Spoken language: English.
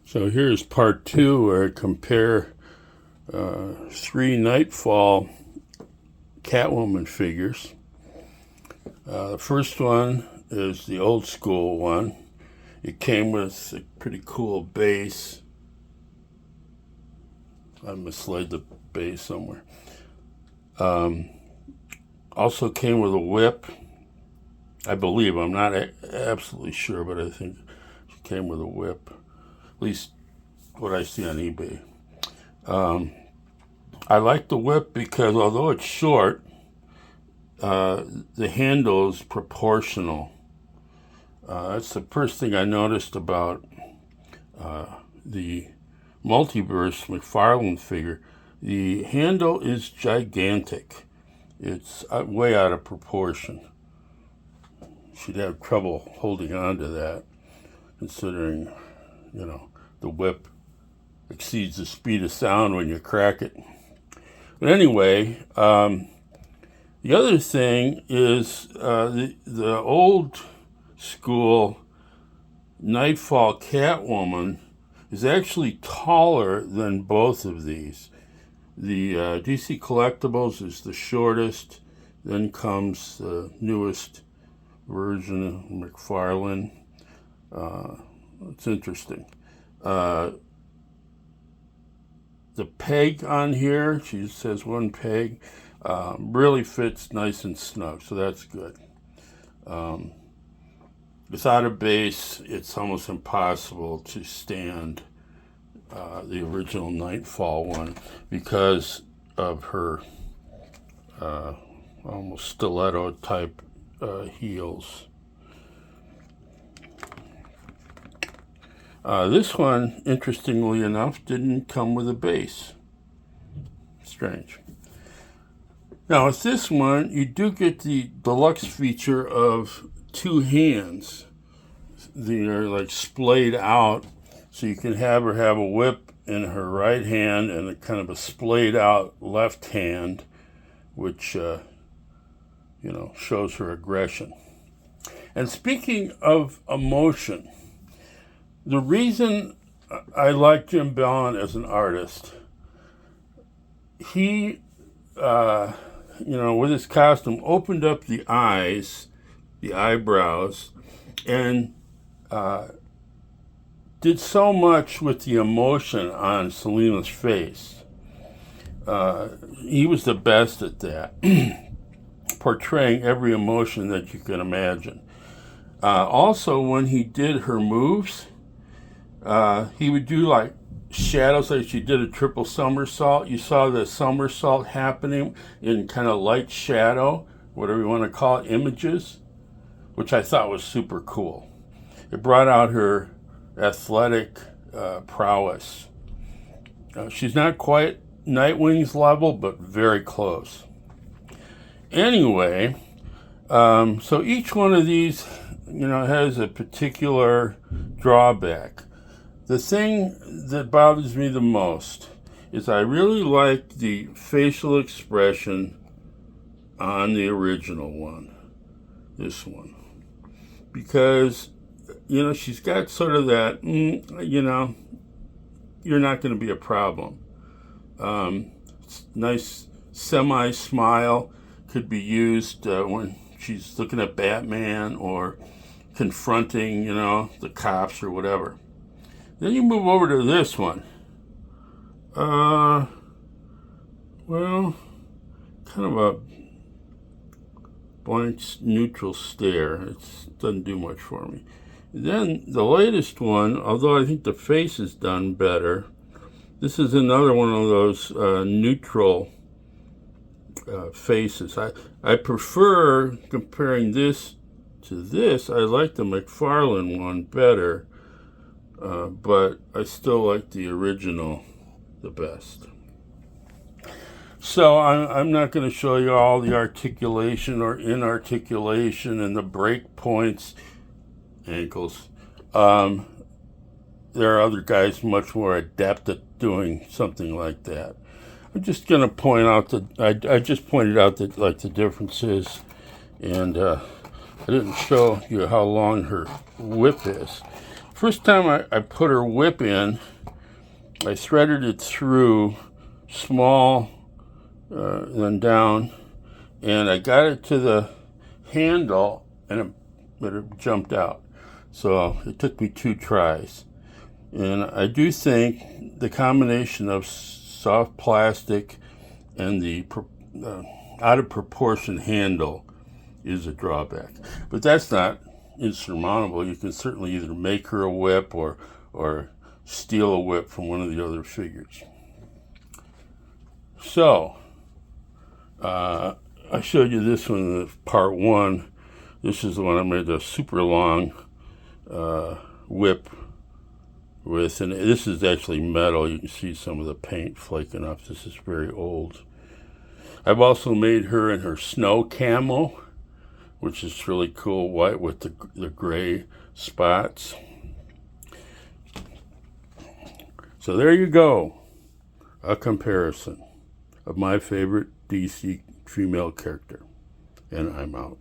So here's part 2 where I compare 3 Knightfall Catwoman figures. The first one is the old school one. It came with a pretty cool base. I mislaid the base somewhere. Also came with a whip. I believe, I'm not absolutely sure, but I think she came with a whip. At least what I see on eBay. I like the whip because although it's short, the handle is proportional. That's the first thing I noticed about the Multiverse McFarlane figure. The handle is gigantic. It's way out of proportion. She'd have trouble holding on to that, considering, the whip exceeds the speed of sound when you crack it. But anyway, the other thing is the old school Knightfall Catwoman is actually taller than both of these. The DC Collectibles is the shortest, then comes the newest version of McFarlane. It's interesting. The peg on here, she says one peg, really fits nice and snug, so that's good. Without a base, it's almost impossible to stand the original Knightfall one because of her almost stiletto type heels. This one, interestingly enough, didn't come with a base. Strange. Now, with this one, you do get the deluxe feature of 2 hands. They're like splayed out, so you can have her have a whip in her right hand and a kind of a splayed out left hand, which, shows her aggression. And speaking of emotion, the reason I like Jim Bellin as an artist, he, with his costume, opened up the eyes, the eyebrows, and did so much with the emotion on Selina's face. He was the best at that, portraying every emotion that you can imagine. Also, when he did her moves, he would do like shadows, like she did a triple somersault. You saw the somersault happening in kind of light shadow, whatever you want to call it, images, which I thought was super cool. It brought out her athletic prowess. She's not quite Nightwing's level, but very close. Anyway, so each one of these, has a particular drawback. The thing that bothers me the most is I really like the facial expression on the original one, this one, because, she's got sort of that, you're not going to be a problem. Nice semi-smile could be used when she's looking at Batman or confronting, the cops or whatever. Then you move over to this one. Kind of a blank neutral stare. It doesn't do much for me. Then the latest one, although I think the face is done better, this is another one of those neutral faces. I prefer, comparing this to this, I like the McFarlane one better. But I still like the original the best. So I'm not going to show you all the articulation or inarticulation and the break points, ankles. There are other guys much more adept at doing something like that. I'm just going to point out that I just pointed out that the differences, and I didn't show you how long her whip is. First time I put her whip in, I threaded it through small, then down, and I got it to the handle, and it jumped out. So it took me 2 tries. And I do think the combination of soft plastic and the out of proportion handle is a drawback. But that's not insurmountable. You can certainly either make her a whip or steal a whip from one of the other figures. So, I showed you this one in part 1. This is the one I made a super long whip with, and this is actually metal. You can see some of the paint flaking off. This is very old. I've also made her in her snow camo, which is really cool, white with the gray spots. So there you go, a comparison of my favorite DC female character, and I'm out.